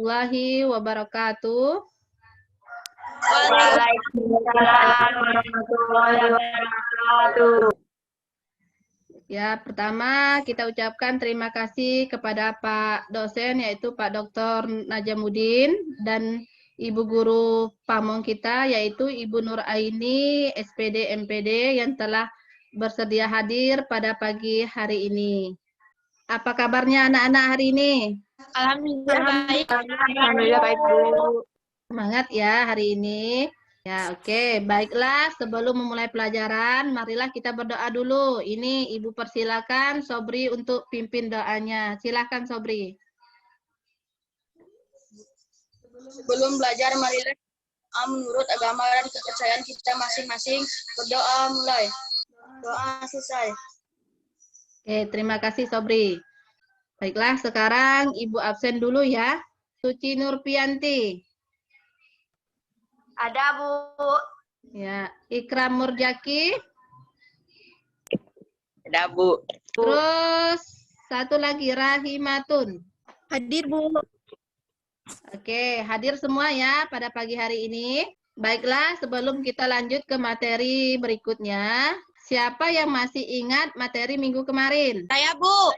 warahmatullahi wabarakatuh. Waalaikumsalam warahmatullahi wabarakatuh. Ya, pertama kita ucapkan terima kasih kepada Pak dosen yaitu Pak Dr. Najamuddin dan Ibu Guru Pamong kita yaitu Ibu Nur Aini SPD MPD yang telah bersedia hadir pada pagi hari ini. Apa kabarnya anak-anak hari ini? Alhamdulillah baik. Alhamdulillah baik, Bu. Semangat ya hari ini. Ya, oke. Baiklah, sebelum memulai pelajaran, marilah kita berdoa dulu. Ini Ibu persilakan Sobri untuk pimpin doanya. Silakan Sobri. Sebelum belajar, marilah menurut agama dan kepercayaan kita masing-masing berdoa mulai. Doa selesai. Oke, terima kasih Sobri. Baiklah, sekarang Ibu absen dulu ya. Suci Nurpianti. Ada, Bu. Ya, Ikram Murjaki. Ada, Bu. Terus satu lagi Rahimatun. Hadir, Bu. Oke, hadir semua ya pada pagi hari ini. Baiklah, sebelum kita lanjut ke materi berikutnya, siapa yang masih ingat materi minggu kemarin? Saya, Bu.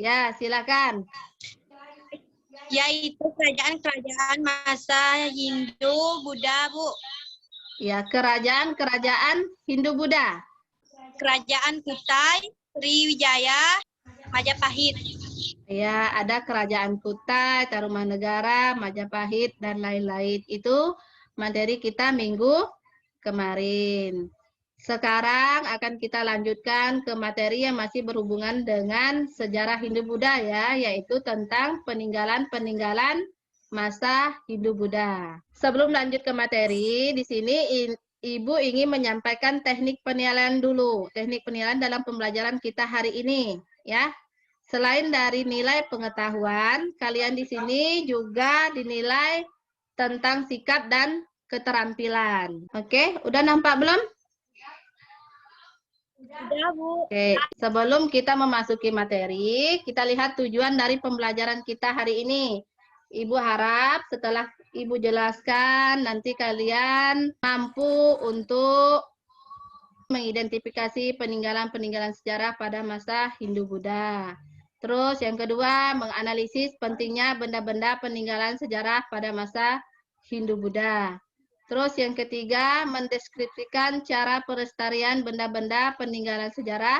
Ya, silakan. Yaitu kerajaan-kerajaan masa Hindu Buddha, Bu. Ya, kerajaan-kerajaan Hindu-Buddha. Kerajaan Kutai, Sriwijaya, Majapahit. Ya, ada kerajaan Kutai, Tarumanegara, Majapahit, dan lain-lain. Itu materi kita minggu kemarin. Sekarang akan kita lanjutkan ke materi yang masih berhubungan dengan sejarah Hindu-Buddha ya, yaitu tentang peninggalan-peninggalan masa Hindu-Buddha. Sebelum lanjut ke materi, di sini Ibu ingin menyampaikan teknik penilaian dulu. Teknik penilaian dalam pembelajaran kita hari ini ya. Selain dari nilai pengetahuan, kalian di sini juga dinilai tentang sikap dan keterampilan. Oke, udah nampak belum? Sudah, Bu. Oke, sebelum kita memasuki materi, kita lihat tujuan dari pembelajaran kita hari ini. Ibu harap setelah Ibu jelaskan, nanti kalian mampu untuk mengidentifikasi peninggalan-peninggalan sejarah pada masa Hindu-Buddha. Terus yang kedua, menganalisis pentingnya benda-benda peninggalan sejarah pada masa Hindu-Buddha. Terus yang ketiga, mendeskripsikan cara pelestarian benda-benda peninggalan sejarah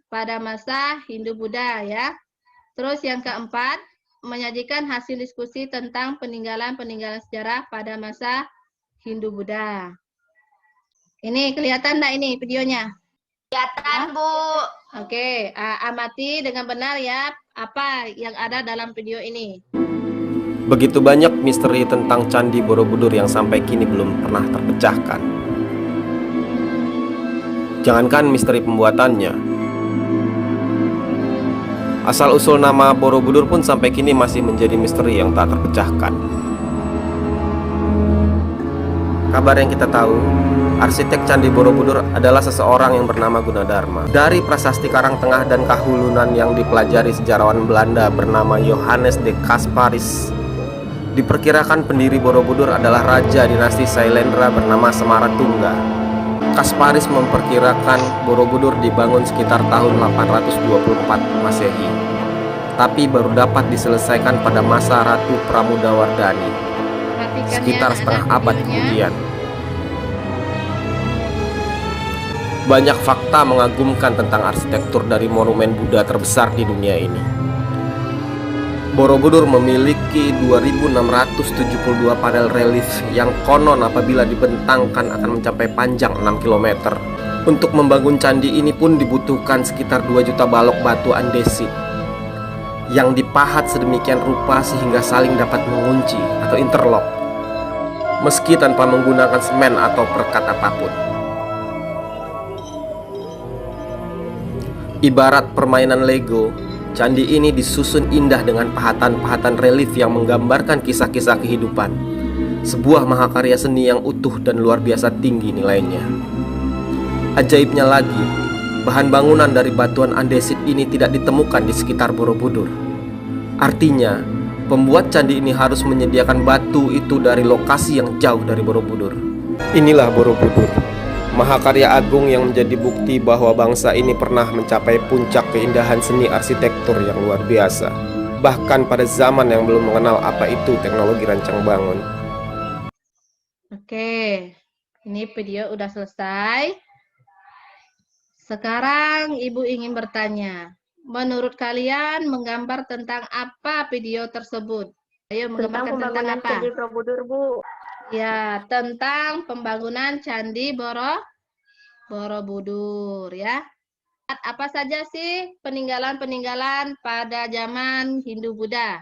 pada masa Hindu-Buddha ya. Terus yang keempat, menyajikan hasil diskusi tentang peninggalan-peninggalan sejarah pada masa Hindu-Buddha. Ini kelihatan enggak ini videonya? Kelihatan, Bu. Oke, amati dengan benar ya apa yang ada dalam video ini. Begitu banyak misteri tentang Candi Borobudur yang sampai kini belum pernah terpecahkan. Jangankan misteri pembuatannya, asal-usul nama Borobudur pun sampai kini masih menjadi misteri yang tak terpecahkan. Kabar yang kita tahu, arsitek Candi Borobudur adalah seseorang yang bernama Gunadarma. Dari prasasti Karangtengah dan Kahulunan yang dipelajari sejarawan Belanda bernama Johannes de Casparis, diperkirakan pendiri Borobudur adalah raja dinasti Sailendra bernama Semaratungga. Casparis memperkirakan Borobudur dibangun sekitar tahun 824 Masehi, tapi baru dapat diselesaikan pada masa Ratu Pramudawardhani, sekitar setengah abad kemudian. Banyak fakta mengagumkan tentang arsitektur dari monumen Buddha terbesar di dunia ini. Borobudur memiliki 2.672 panel relief yang konon apabila dibentangkan akan mencapai panjang 6 km. Untuk membangun candi ini pun dibutuhkan sekitar 2 juta balok batu andesit yang dipahat sedemikian rupa sehingga saling dapat mengunci atau interlock, meski tanpa menggunakan semen atau perekat apapun. Ibarat permainan Lego, candi ini disusun indah dengan pahatan-pahatan relief yang menggambarkan kisah-kisah kehidupan. Sebuah mahakarya seni yang utuh dan luar biasa tinggi nilainya. Ajaibnya lagi, bahan bangunan dari batuan andesit ini tidak ditemukan di sekitar Borobudur. Artinya, Pembuat candi ini harus menyediakan batu itu dari lokasi yang jauh dari Borobudur. Inilah Borobudur, mahakarya agung yang menjadi bukti bahwa bangsa ini pernah mencapai puncak keindahan seni arsitektur yang luar biasa, bahkan pada zaman yang belum mengenal apa itu teknologi rancang bangun. Oke, ini video udah selesai. Sekarang Ibu ingin bertanya, menurut kalian menggambar tentang apa video tersebut? Ayo menggambarkan tentang apa? Candi Borobudur, Bu. Ya, tentang pembangunan Candi Borobudur ya. Apa saja sih peninggalan-peninggalan pada zaman Hindu-Buddha?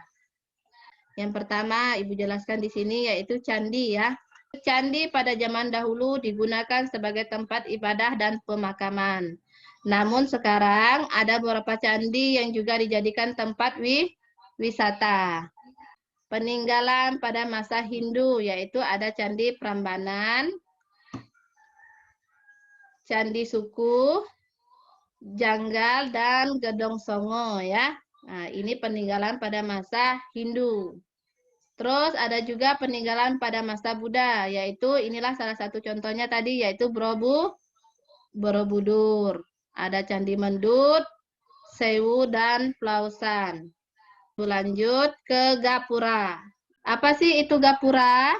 Yang pertama Ibu jelaskan di sini yaitu candi ya. Candi pada zaman dahulu digunakan sebagai tempat ibadah dan pemakaman. Namun sekarang ada beberapa candi yang juga dijadikan tempat wisata. Peninggalan pada masa Hindu yaitu ada Candi Prambanan, Candi Suku, Janggal, dan Gedong Songo ya. Nah, ini peninggalan pada masa Hindu. Terus ada juga peninggalan pada masa Buddha, yaitu inilah salah satu contohnya tadi, yaitu Borobudur. Ada Candi Mendut, Sewu, dan Plausan. Lanjut ke Gapura. Apa sih itu Gapura?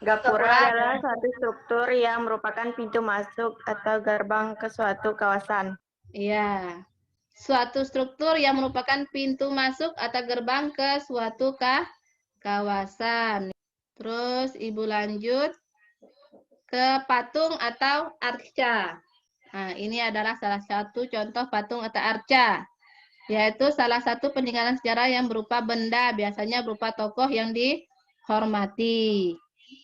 Gapura adalah suatu struktur yang merupakan pintu masuk atau gerbang ke suatu kawasan. Iya. Suatu struktur yang merupakan pintu masuk atau gerbang ke suatu kawasan. Terus Ibu lanjut ke patung atau arca. Nah, ini adalah salah satu contoh patung atau arca, yaitu salah satu peninggalan sejarah yang berupa benda, biasanya berupa tokoh yang dihormati.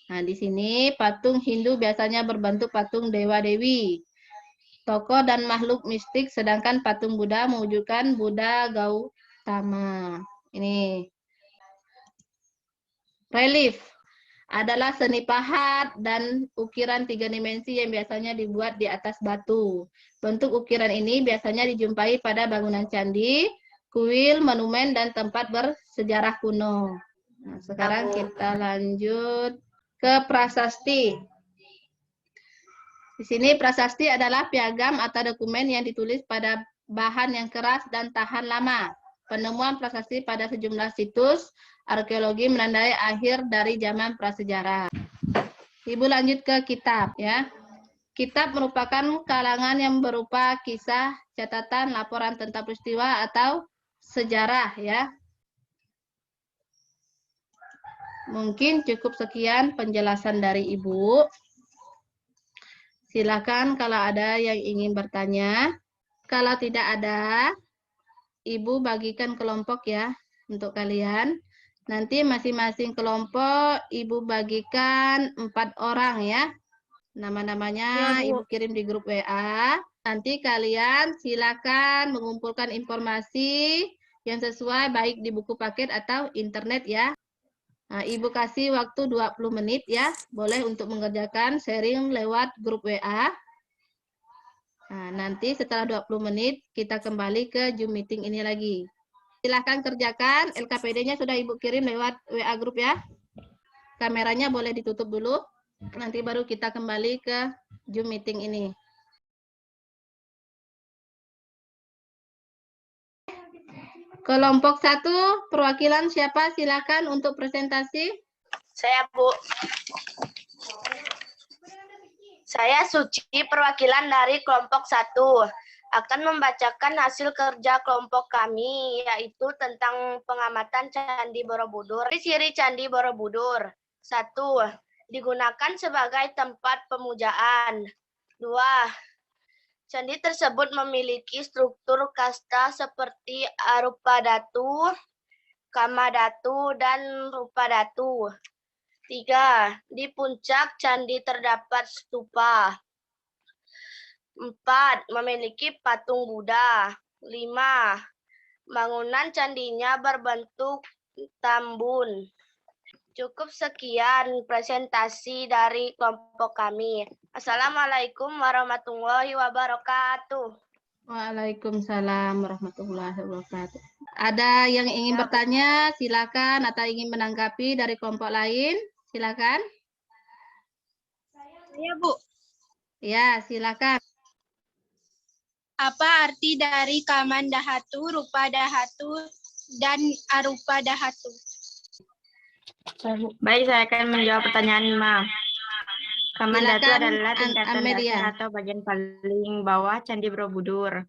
Nah, di sini patung Hindu biasanya berbentuk patung dewa-dewi, tokoh dan makhluk mistik, sedangkan patung Buddha mewujudkan Buddha Gautama. Ini relief adalah seni pahat dan ukiran 3 dimensi yang biasanya dibuat di atas batu. Bentuk ukiran ini biasanya dijumpai pada bangunan candi, kuil, monumen, dan tempat bersejarah kuno. Nah, sekarang kita lanjut ke prasasti. Di sini prasasti adalah piagam atau dokumen yang ditulis pada bahan yang keras dan tahan lama. Penemuan prasasti pada sejumlah situs arkeologi menandai akhir dari zaman prasejarah. Ibu lanjut ke kitab ya. Kitab merupakan kalangan yang berupa kisah, catatan, laporan tentang peristiwa atau sejarah ya. Mungkin cukup sekian penjelasan dari Ibu. Silakan kalau ada yang ingin bertanya. Kalau tidak ada, Ibu bagikan kelompok ya untuk kalian. Nanti masing-masing kelompok Ibu bagikan 4 orang ya. Nama-namanya Ya, Bu. Ibu kirim di grup WA. Nanti kalian silakan mengumpulkan informasi yang sesuai baik di buku paket atau internet ya. Nah, Ibu kasih waktu 20 menit ya. Boleh untuk mengerjakan sharing lewat grup WA. Nah, nanti setelah 20 menit kita kembali ke Zoom meeting ini lagi. Silahkan kerjakan, LKPD-nya sudah Ibu kirim lewat WA grup ya. Kameranya boleh ditutup dulu, nanti baru kita kembali ke Zoom meeting ini. Kelompok 1, perwakilan siapa? Silakan untuk presentasi. Saya, Bu. Saya Suci, perwakilan dari kelompok 1. Akan membacakan hasil kerja kelompok kami, yaitu tentang pengamatan Candi Borobudur. Ciri Candi Borobudur. 1. Digunakan sebagai tempat pemujaan. 2. Candi tersebut memiliki struktur kasta seperti Arupadatu, Kamadatu, dan Rupadatu. 3. Di puncak candi terdapat stupa. 4. Memiliki patung Buddha. 5. Bangunan candinya berbentuk tambun. Cukup sekian presentasi dari kelompok kami. Assalamualaikum warahmatullahi wabarakatuh. Waalaikumsalam warahmatullahi wabarakatuh. Ada yang ingin bertanya, silakan, atau ingin menanggapi dari kelompok lain, silakan. Iya, Bu. Ya, silakan. Apa arti dari kamandahatu, rupadahatu, dan arupadahatu? Baik, saya akan menjawab pertanyaan Imam. Kamandhatu Silakan, adalah tingkatan Amelia. dasar atau bagian paling bawah Candi Borobudur.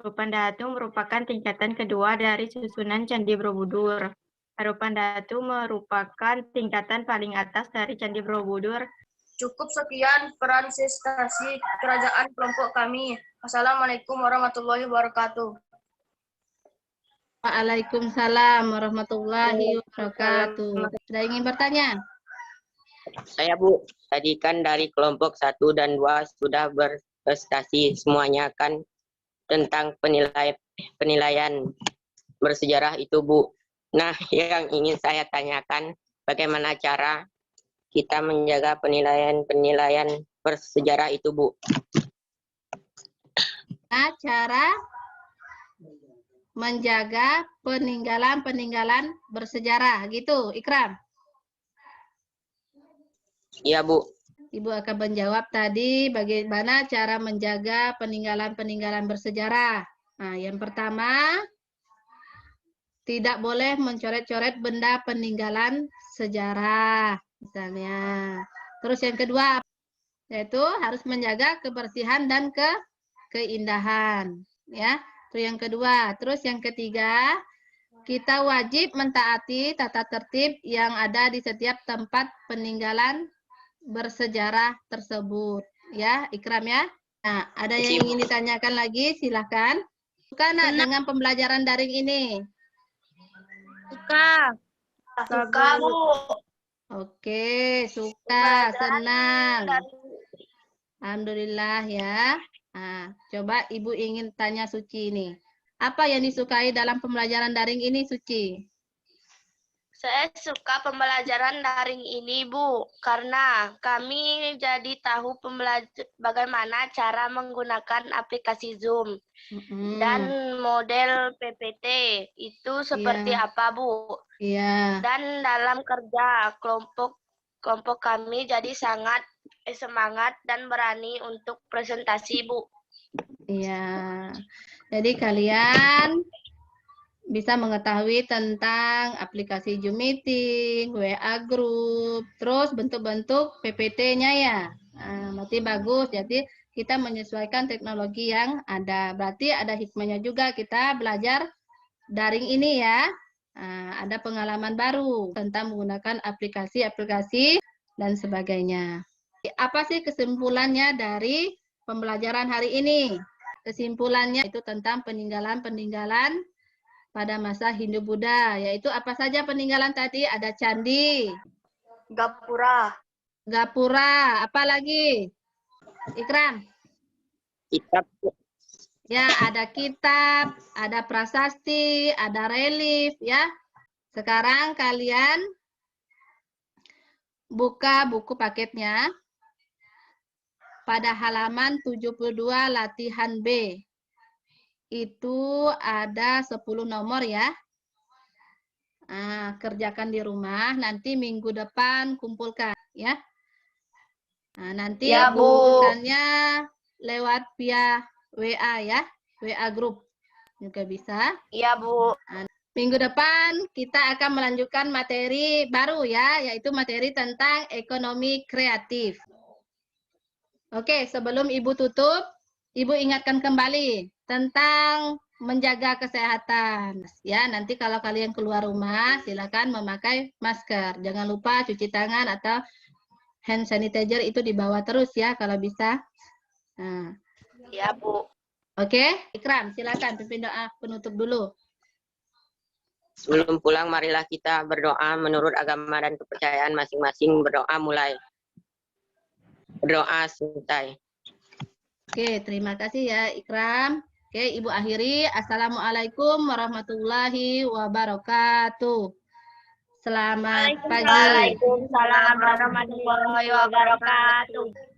Rupandhatu merupakan tingkatan kedua dari susunan Candi Borobudur. Arupandhatu merupakan tingkatan paling atas dari Candi Borobudur. Cukup sekian presentasi kerajaan kelompok kami. Assalamualaikum warahmatullahi wabarakatuh. Waalaikumsalam warahmatullahi wabarakatuh. Ada yang ingin bertanya? Saya Bu, tadi kan dari kelompok 1 dan 2 sudah berprestasi semuanya kan tentang penilaian bersejarah itu Bu. Nah, yang ingin saya tanyakan bagaimana cara kita menjaga penilaian bersejarah itu Bu? Nah, cara menjaga peninggalan bersejarah gitu, Ikram. Iya Bu. Ibu akan menjawab tadi bagaimana cara menjaga peninggalan bersejarah. Nah, yang pertama, tidak boleh mencoret-coret benda peninggalan sejarah, misalnya. Terus yang kedua, yaitu harus menjaga kebersihan dan keindahan. Ya, itu yang kedua. Terus yang ketiga, kita wajib mentaati tata tertib yang ada di setiap tempat peninggalan bersejarah tersebut, ya, Ikram ya. Nah, ada yang ingin ditanyakan lagi, silahkan. Suka nak dengan pembelajaran daring ini? Suka. Suka Bu. Oke, suka, senang. Alhamdulillah ya. Nah, coba Ibu ingin tanya Suci ini. Apa yang disukai dalam pembelajaran daring ini, Suci? Saya suka pembelajaran daring ini, Bu, karena kami jadi tahu bagaimana cara menggunakan aplikasi Zoom dan model PPT itu seperti apa, Bu. Iya. Dan dalam kerja kelompok kami jadi sangat semangat dan berani untuk presentasi, Bu. Iya. Jadi kalian bisa mengetahui tentang aplikasi Zoom Meeting, WA Group, terus bentuk-bentuk PPT-nya ya. Nah, berarti bagus. Jadi kita menyesuaikan teknologi yang ada. Berarti ada hikmahnya juga kita belajar daring ini ya. Nah, ada pengalaman baru tentang menggunakan aplikasi-aplikasi dan sebagainya. Apa sih kesimpulannya dari pembelajaran hari ini? Kesimpulannya itu tentang peninggalan-peninggalan pada masa Hindu-Buddha, yaitu apa saja peninggalan tadi? Ada candi, gapura, apa lagi? Ikram? Kitab. Ya, ada kitab, ada prasasti, ada relief, ya. Sekarang kalian buka buku paketnya pada halaman 72 latihan B. Itu ada 10 nomor ya. Nah, kerjakan di rumah, nanti minggu depan kumpulkan ya. Nah, nanti Ya, Bu. kumpulkannya lewat via WA ya, WA group juga bisa. Iya, Bu. Nah, minggu depan kita akan melanjutkan materi baru ya, yaitu materi tentang ekonomi kreatif. Oke, sebelum Ibu tutup, Ibu ingatkan kembali tentang menjaga kesehatan. Ya, nanti kalau kalian keluar rumah, silakan memakai masker. Jangan lupa cuci tangan atau hand sanitizer itu dibawa terus ya, kalau bisa. Nah. Iya, Bu. Oke, Ikram, silakan pimpin doa penutup dulu. Sebelum pulang, marilah kita berdoa menurut agama dan kepercayaan masing-masing. Berdoa mulai. Berdoa selesai. Oke, terima kasih ya Ikram. Oke, Ibu akhiri. Assalamualaikum warahmatullahi wabarakatuh. Selamat pagi. Waalaikumsalam warahmatullahi wabarakatuh.